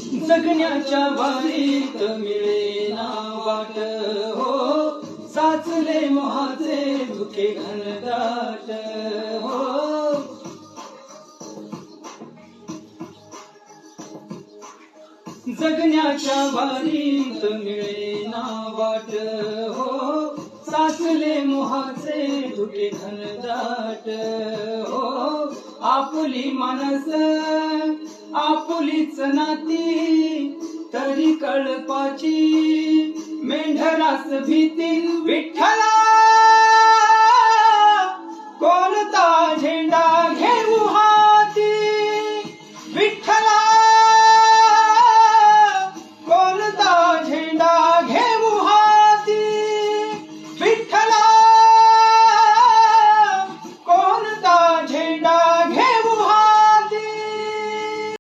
जगण्याच्या वारीत मिळेना वाट हो, साचले मोहाचे धुके घनदाट हो. जगण्याच्या वारीत मिळेना वाट हो, साचले मोहाचे धुके घनदाट हो. आपुली मानस आपुलीच नाती तरी कळपाची, मेंढरास भीती विठ्ठला